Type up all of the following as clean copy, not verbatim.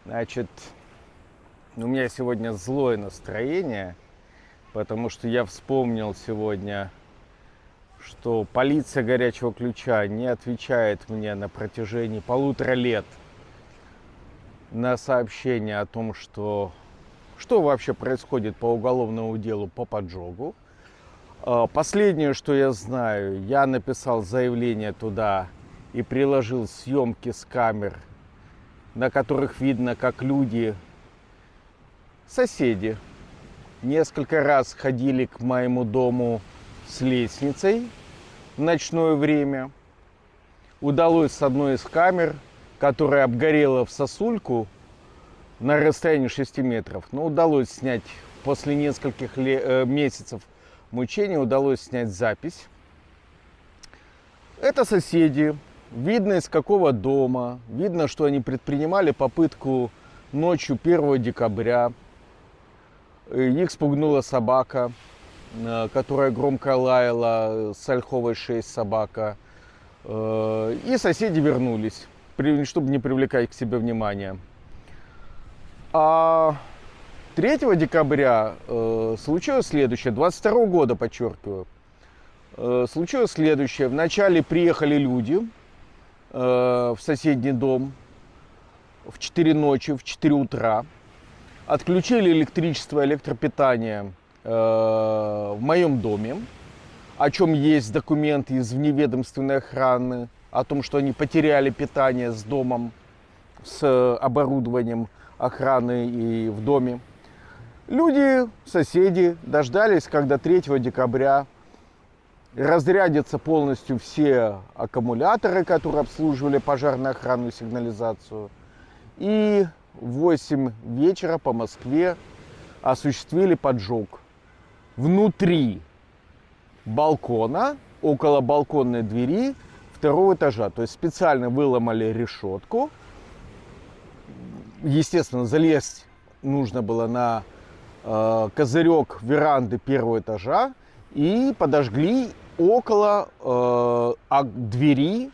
Значит, у меня сегодня злое настроение, потому что я вспомнил сегодня, что полиция горячего ключа не отвечает мне на протяжении 1,5 лет на сообщение о том, что вообще происходит по уголовному делу по поджогу. Последнее, что я знаю, я написал заявление туда и приложил съемки с камер, на которых видно, как люди, соседи, несколько раз ходили к моему дому с лестницей в ночное время. Удалось с одной из камер, которая обгорела в сосульку на расстоянии 6 метров, но удалось снять после нескольких месяцев мучений, удалось снять запись. Это соседи. Видно, из какого дома. Видно, что они предпринимали попытку ночью 1 декабря. Их спугнула собака, которая громко лаяла, с ольховой 6 собака. И соседи вернулись, чтобы не привлекать к себе внимания. А 3 декабря случилось следующее, 22 года, подчеркиваю. Случилось следующее. Вначале приехали люди в соседний дом в 4 ночи, в 4 утра. Отключили электричество, электропитание в моем доме, о чем есть документы из вневедомственной охраны, о том, что они потеряли питание с домом, с оборудованием охраны и в доме. Люди, соседи, дождались, когда 3 декабря разрядятся полностью все аккумуляторы, которые обслуживали пожарную охрану и сигнализацию. И в 8 вечера по Москве осуществили поджог внутри балкона, около балконной двери 2-го этажа. То есть специально выломали решетку. Естественно, залезть нужно было на козырек веранды 1-го этажа и подожгли около двери,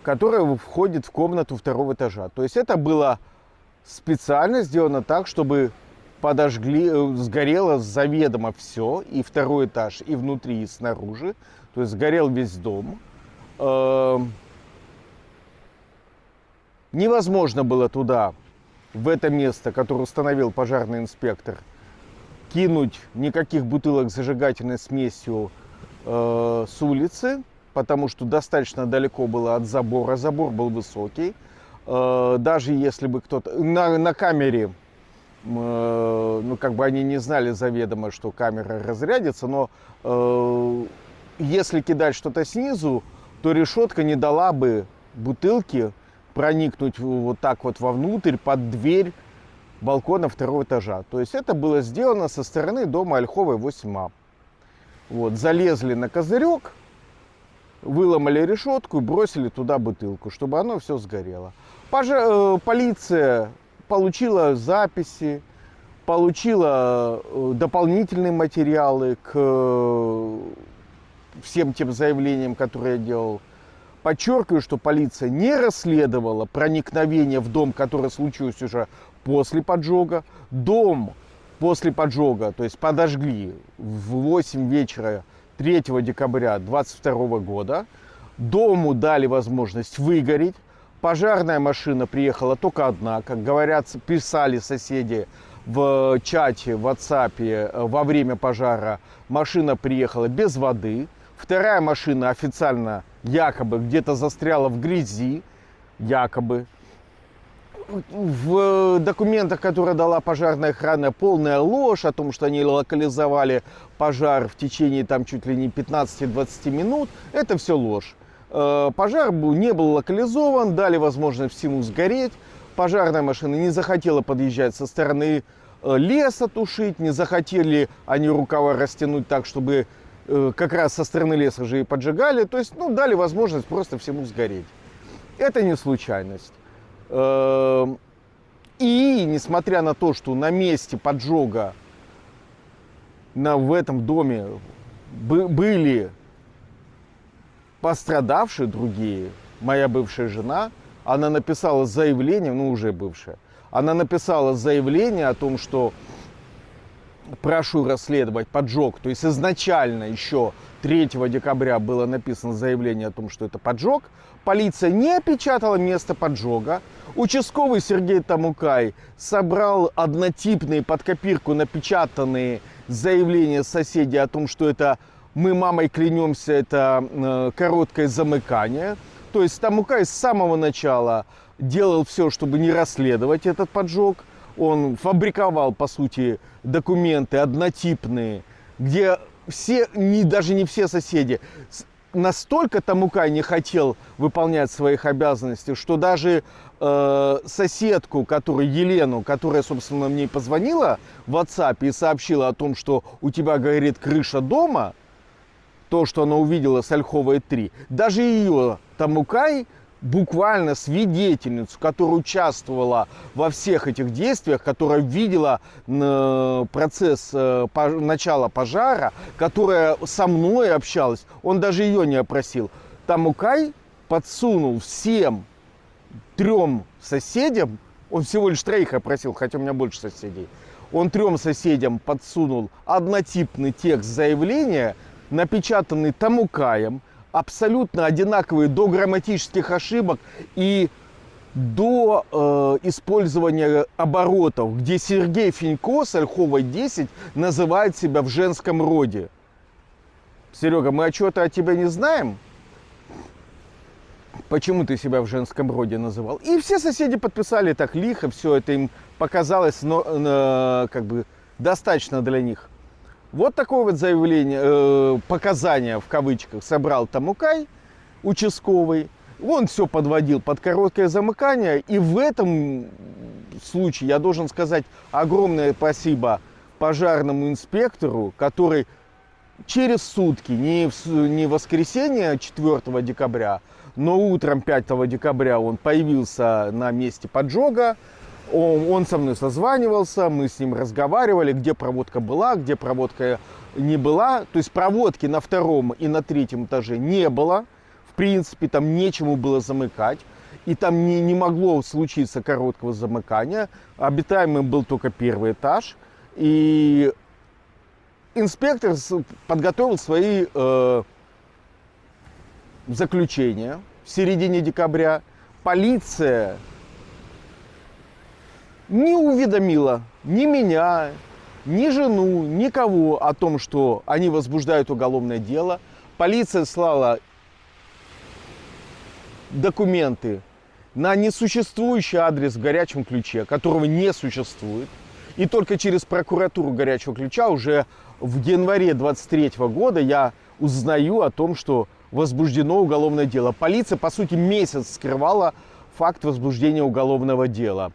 которая входит в комнату 2-го этажа. То есть это было специально сделано так, чтобы сгорело заведомо все, и 2-й этаж, и внутри, и снаружи. То есть сгорел весь дом. Невозможно было туда, в это место, которое установил пожарный инспектор, кинуть никаких бутылок с зажигательной смесью с улицы, потому что достаточно далеко было от забора. Забор был высокий. Даже если бы кто-то на камере, они не знали заведомо, что камера разрядится, но если кидать что-то снизу, то решетка не дала бы бутылке проникнуть вот так вот вовнутрь, под дверь балкона 2-го этажа. То есть это было сделано со стороны дома Ольховой 8А. Вот, залезли на козырек, выломали решетку и бросили туда бутылку, чтобы оно все сгорело. Полиция получила записи, получила дополнительные материалы к всем тем заявлениям, которые я делал. Подчеркиваю, что полиция не расследовала проникновение в дом, которое случилось уже после поджога. Дом после поджога, то есть подожгли в 8 вечера 3 декабря 2022 года. Дому дали возможность выгореть. Пожарная машина приехала только одна. Как говорят, писали соседи в чате, в WhatsApp во время пожара. Машина приехала без воды. 2-я машина официально якобы где-то застряла в грязи. Якобы. В документах, которые дала пожарная охрана, полная ложь о том, что они локализовали пожар в течение там чуть ли не 15-20 минут. Это все ложь. Пожар не был локализован, дали возможность всему сгореть. Пожарная машина не захотела подъезжать со стороны леса тушить, не захотели они рукава растянуть так, чтобы как раз со стороны леса же и поджигали. То есть, дали возможность просто всему сгореть. Это не случайность. И несмотря на то, что на месте поджога в этом доме были пострадавшие другие, моя бывшая жена, она написала заявление, ну уже бывшая, она написала заявление о том, что прошу расследовать поджог. То есть изначально еще 3 декабря было написано заявление о том, что это поджог. Полиция не опечатала место поджога. Участковый Сергей Тамукай собрал однотипные под копирку напечатанные заявления соседей о том, что это мы мамой клянемся, это короткое замыкание. То есть Тамукай с самого начала делал все, чтобы не расследовать этот поджог. Он фабриковал, по сути, документы однотипные, где все, даже не все соседи, настолько Тамукай не хотел выполнять своих обязанностей, что даже соседку, Елену, которая, собственно, мне позвонила в WhatsApp и сообщила о том, что у тебя горит крыша дома, то, что она увидела с Ольховой 3, даже ее Тамукай, буквально свидетельницу, которая участвовала во всех этих действиях, которая видела процесс начала пожара, которая со мной общалась, он даже ее не опросил. Тамукай подсунул всем 3 соседям, он всего лишь 3 опросил, хотя у меня больше соседей, он 3 соседям подсунул однотипный текст заявления, напечатанный Тамукаем, абсолютно одинаковые до грамматических ошибок и до использования оборотов, где Сергей Фенько с Ольховой 10 называет себя в женском роде. Серега, мы что-то о тебе не знаем? Почему ты себя в женском роде называл? И все соседи подписали так лихо, все это им показалось как бы достаточно для них. Вот такое вот заявление, показания в кавычках собрал Тамукай, участковый. Он все подводил под короткое замыкание. И в этом случае я должен сказать огромное спасибо пожарному инспектору, который через сутки, не в воскресенье 4 декабря, но утром 5 декабря он появился на месте поджога. Он со мной созванивался, мы с ним разговаривали, где проводка была, где проводка не была. То есть проводки на 2 и на 3 этаже не было. В принципе, там нечему было замыкать. И там не могло случиться короткого замыкания. Обитаемым был только 1 этаж. И инспектор подготовил свои заключения в середине декабря. Полиция не уведомила ни меня, ни жену, никого о том, что они возбуждают уголовное дело. Полиция слала документы на несуществующий адрес в горячем ключе, которого не существует. И только через прокуратуру горячего ключа уже в январе 23 года я узнаю о том, что возбуждено уголовное дело. Полиция, по сути, месяц скрывала факт возбуждения уголовного дела.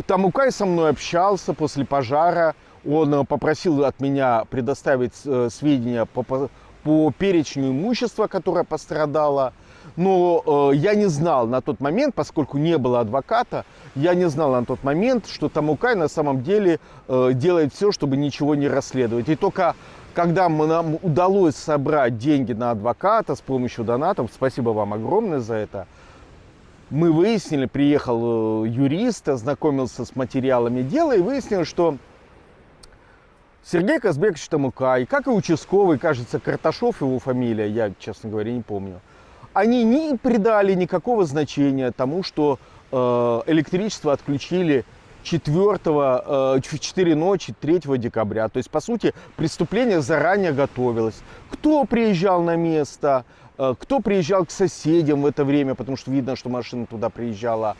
Тамукай со мной общался после пожара. Он попросил от меня предоставить сведения по перечню имущества, которое пострадало. Но я не знал на тот момент, поскольку не было адвоката, я не знал на тот момент, что Тамукай на самом деле делает все, чтобы ничего не расследовать. И только когда нам удалось собрать деньги на адвоката с помощью донатов, спасибо вам огромное за это, мы выяснили, приехал юрист, ознакомился с материалами дела и выяснил, что Сергей Казбекович Тамукай, как и участковый, кажется, Карташов его фамилия, я, честно говоря, не помню, они не придали никакого значения тому, что электричество отключили 4 ночи 3 декабря. То есть, по сути, преступление заранее готовилось. Кто приезжал на место, кто приезжал к соседям в это время, потому что видно, что машина туда приезжала.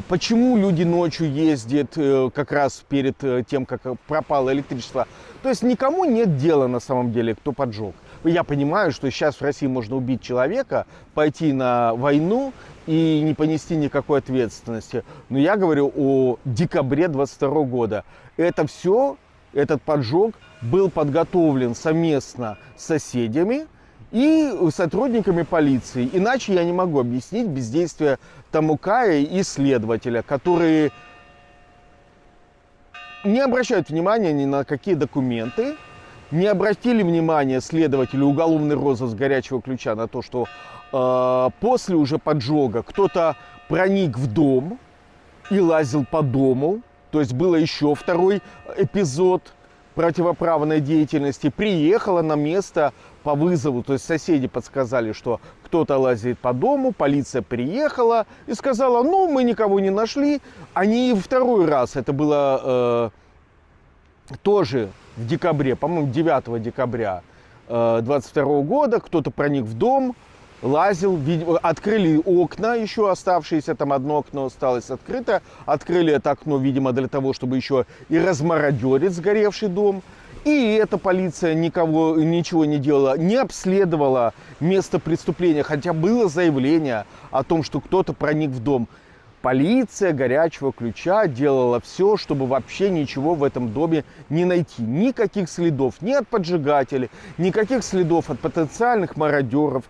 Почему люди ночью ездят как раз перед тем, как пропало электричество. То есть никому нет дела на самом деле, кто поджег. Я понимаю, что сейчас в России можно убить человека, пойти на войну и не понести никакой ответственности. Но я говорю о декабре 22 года. Это все, этот поджог был подготовлен совместно с соседями и сотрудниками полиции. Иначе я не могу объяснить бездействие Тамукая и следователя, которые не обращают внимания ни на какие документы, не обратили внимания следователю уголовный розыск горячего ключа на то, что После уже поджога кто-то проник в дом и лазил по дому. То есть было еще второй эпизод противоправной деятельности. Приехала на место по вызову, то есть соседи подсказали, что кто-то лазит по дому, полиция приехала и сказала, ну, мы никого не нашли. Они второй раз, это было тоже в декабре, по-моему, 9 декабря 22 года, кто-то проник в дом, лазил, открыли окна еще оставшиеся, там одно окно осталось открыто, открыли это окно, видимо, для того, чтобы еще и размародерить сгоревший дом. И эта полиция ничего не делала, не обследовала место преступления, хотя было заявление о том, что кто-то проник в дом. Полиция горячего ключа делала все, чтобы вообще ничего в этом доме не найти. Никаких следов ни от поджигателей, никаких следов от потенциальных мародеров.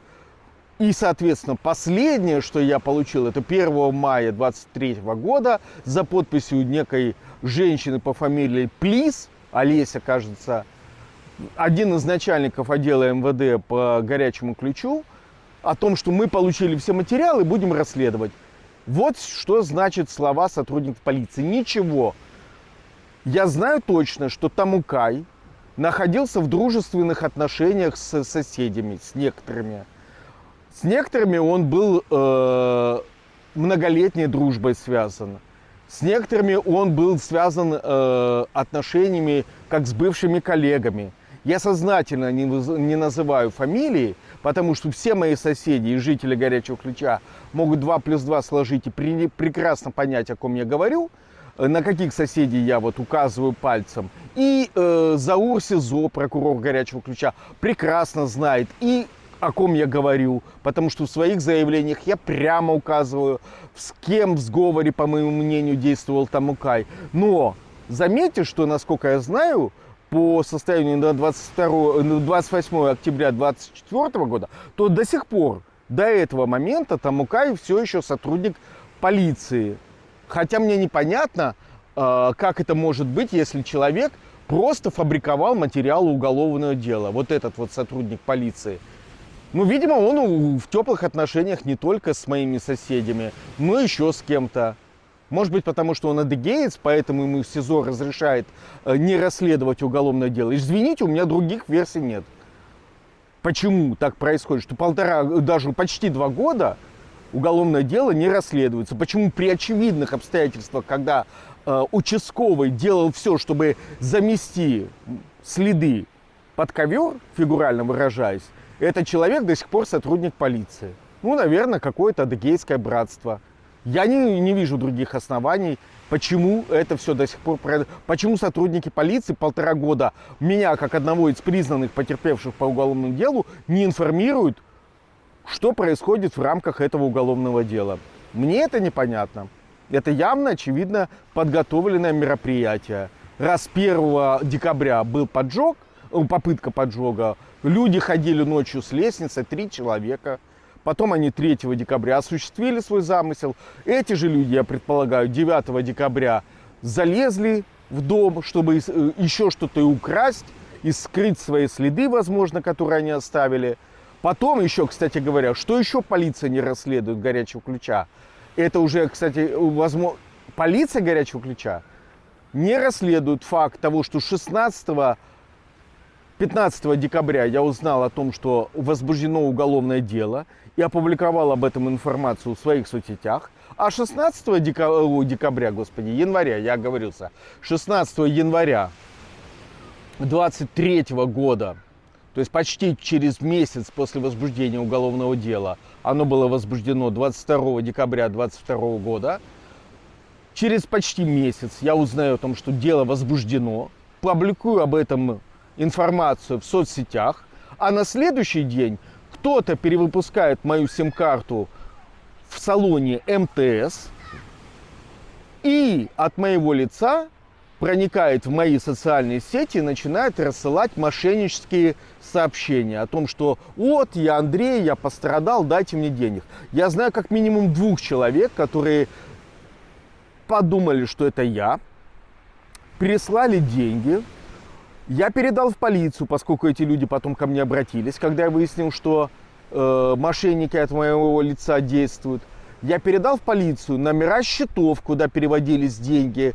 И, соответственно, последнее, что я получил, это 1 мая 23 года за подписью некой женщины по фамилии Плис, Олеся, кажется, один из начальников отдела МВД по горячему ключу, о том, что мы получили все материалы и будем расследовать. Вот что значит слова сотрудников полиции. Ничего. Я знаю точно, что Тамукай находился в дружественных отношениях с соседями, с некоторыми. С некоторыми он был многолетней дружбой связан. С некоторыми он был связан отношениями как с бывшими коллегами. Я сознательно не называю фамилии, потому что все мои соседи и жители горячего ключа могут 2 + 2 сложить и прекрасно понять, о ком я говорю, на каких соседей я вот указываю пальцем. И Заур Сизо, прокурор горячего ключа, прекрасно знает и о ком я говорю, потому что в своих заявлениях я прямо указываю, с кем в сговоре, по моему мнению, действовал Тамукай. Но заметьте, что, насколько я знаю, по состоянию на 28 октября 2024 года, то до сих пор, до этого момента, Тамукай все еще сотрудник полиции. Хотя мне непонятно, как это может быть, если человек просто фабриковал материалы уголовного дела. Вот этот вот сотрудник полиции. Ну, видимо, он в теплых отношениях не только с моими соседями, но еще с кем-то. Может быть, потому что он адыгеец, поэтому ему СИЗО разрешает не расследовать уголовное дело. Извините, у меня других версий нет. Почему так происходит, что даже почти 2 года уголовное дело не расследуется? Почему при очевидных обстоятельствах, когда участковый делал все, чтобы замести следы под ковер, фигурально выражаясь, этот человек до сих пор сотрудник полиции? Ну, наверное, какое-то адыгейское братство. Я не вижу других оснований, почему это все до сих пор... Почему сотрудники полиции 1,5 года меня, как одного из признанных потерпевших по уголовному делу, не информируют, что происходит в рамках этого уголовного дела. Мне это непонятно. Это явно, очевидно, подготовленное мероприятие. Раз 1 декабря был поджог, попытка поджога, люди ходили ночью с лестницы, 3 человека. Потом они 3 декабря осуществили свой замысел. Эти же люди, я предполагаю, 9 декабря залезли в дом, чтобы еще что-то украсть и скрыть свои следы, возможно, которые они оставили. Потом еще, кстати говоря, что еще полиция не расследует горячего ключа? Это уже, кстати, возможно, полиция горячего ключа не расследует факт того, что 15 декабря я узнал о том, что возбуждено уголовное дело, и опубликовал об этом информацию в своих соцсетях. А 16 января, я оговорился, 16 января 23 года, то есть почти через месяц после возбуждения уголовного дела, оно было возбуждено 22 декабря 2022 года, через почти месяц я узнаю о том, что дело возбуждено, публикую об этом информацию в соцсетях, а на следующий день кто-то перевыпускает мою сим-карту в салоне МТС и от моего лица проникает в мои социальные сети и начинает рассылать мошеннические сообщения о том, что вот, я Андрей, я пострадал, дайте мне денег. Я знаю как минимум 2 человек, которые подумали, что это я, прислали деньги. Я передал в полицию, поскольку эти люди потом ко мне обратились, когда я выяснил, что мошенники от моего лица действуют. Я передал в полицию номера счетов, куда переводились деньги,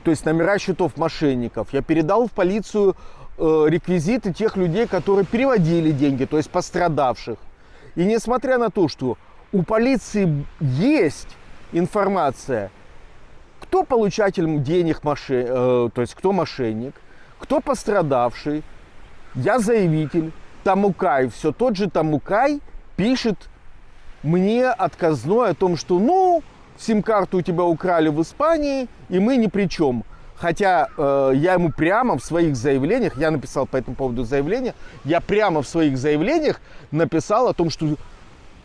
то есть номера счетов мошенников. Я передал в полицию реквизиты тех людей, которые переводили деньги, то есть пострадавших. И несмотря на то, что у полиции есть информация, кто получатель денег, то есть кто мошенник, кто пострадавший, я заявитель, Тамукай, все тот же Тамукай пишет мне отказной о том, что ну, сим-карту у тебя украли в Испании, и мы ни при чем. Хотя я ему прямо в своих заявлениях, я написал по этому поводу заявление, я прямо в своих заявлениях написал о том, что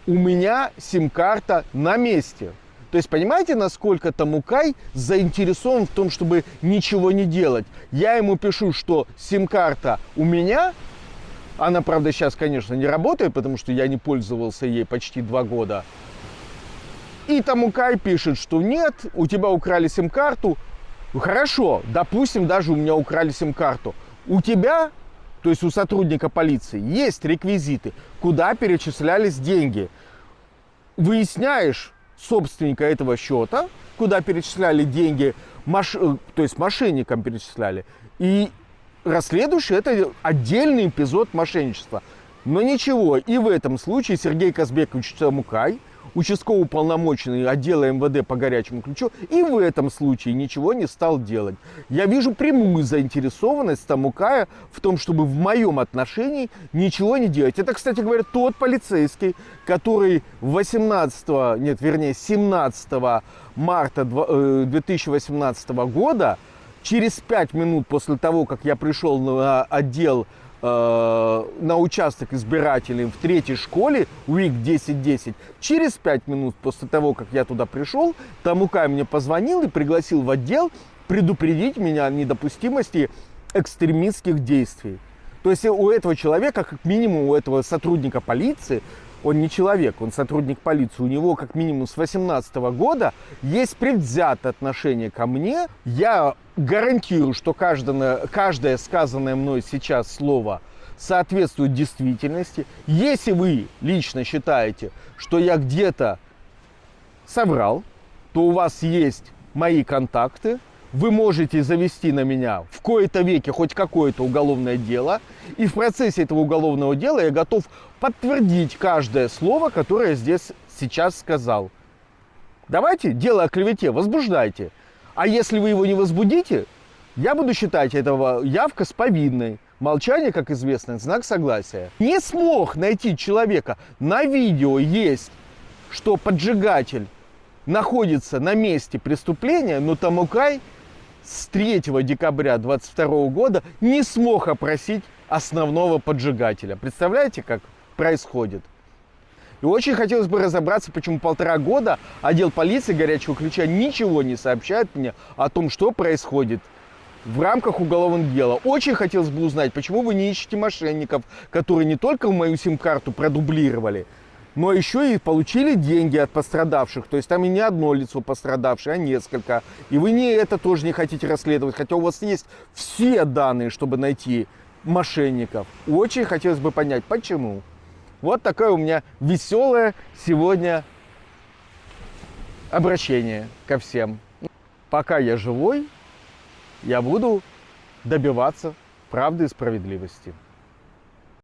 у меня сим-карта на месте. То есть понимаете, насколько Тамукай заинтересован в том, чтобы ничего не делать. Я ему пишу, что сим-карта у меня, она, правда, сейчас, конечно, не работает, потому что я не пользовался ей почти 2 года. И Тамукай пишет, что нет, у тебя украли сим-карту. Хорошо, допустим, даже у меня украли сим-карту. У тебя, то есть у сотрудника полиции, есть реквизиты, куда перечислялись деньги. Выясняешь собственника этого счета, куда перечисляли деньги, то есть мошенникам перечисляли, и расследуешь это отдельный эпизод мошенничества. Но ничего, и в этом случае Сергей Казбекович Тамукай, участковый уполномоченный отдела МВД по горячему ключу, и в этом случае ничего не стал делать. Я вижу прямую заинтересованность Тамукая в том, чтобы в моем отношении ничего не делать. Это, кстати говоря, тот полицейский, который 17 марта 2018 года, через 5 минут после того, как я пришел на отдел, на участок избирателей в 3-й школе, УИК 1010, через 5 минут после того, как я туда пришел, Тамукай мне позвонил и пригласил в отдел предупредить меня о недопустимости экстремистских действий. То есть у этого человека, как минимум у этого сотрудника полиции, он не человек, он сотрудник полиции, у него как минимум с 2018 года есть предвзятое отношение ко мне. Я гарантирую, что каждое сказанное мной сейчас слово соответствует действительности. Если вы лично считаете, что я где-то соврал, то у вас есть мои контакты. Вы можете завести на меня в кои-то веки хоть какое-то уголовное дело. И в процессе этого уголовного дела я готов подтвердить каждое слово, которое я здесь сейчас сказал. Давайте дело о клевете возбуждайте. А если вы его не возбудите, я буду считать этого явка с повинной. Молчание, как известно, знак согласия. Не смог найти человека. На видео есть, что поджигатель находится на месте преступления, но Тамукай с 3 декабря 2022 года не смог опросить основного поджигателя. Представляете, как происходит? И очень хотелось бы разобраться, почему 1,5 года отдел полиции горячего ключа ничего не сообщает мне о том, что происходит в рамках уголовного дела. Очень хотелось бы узнать, почему вы не ищете мошенников, которые не только мою сим-карту продублировали, но еще и получили деньги от пострадавших. То есть там и не одно лицо пострадавшее, а несколько. И вы это тоже не хотите расследовать, хотя у вас есть все данные, чтобы найти мошенников. Очень хотелось бы понять, почему. Вот такое у меня веселое сегодня обращение ко всем. Пока я живой, я буду добиваться правды и справедливости.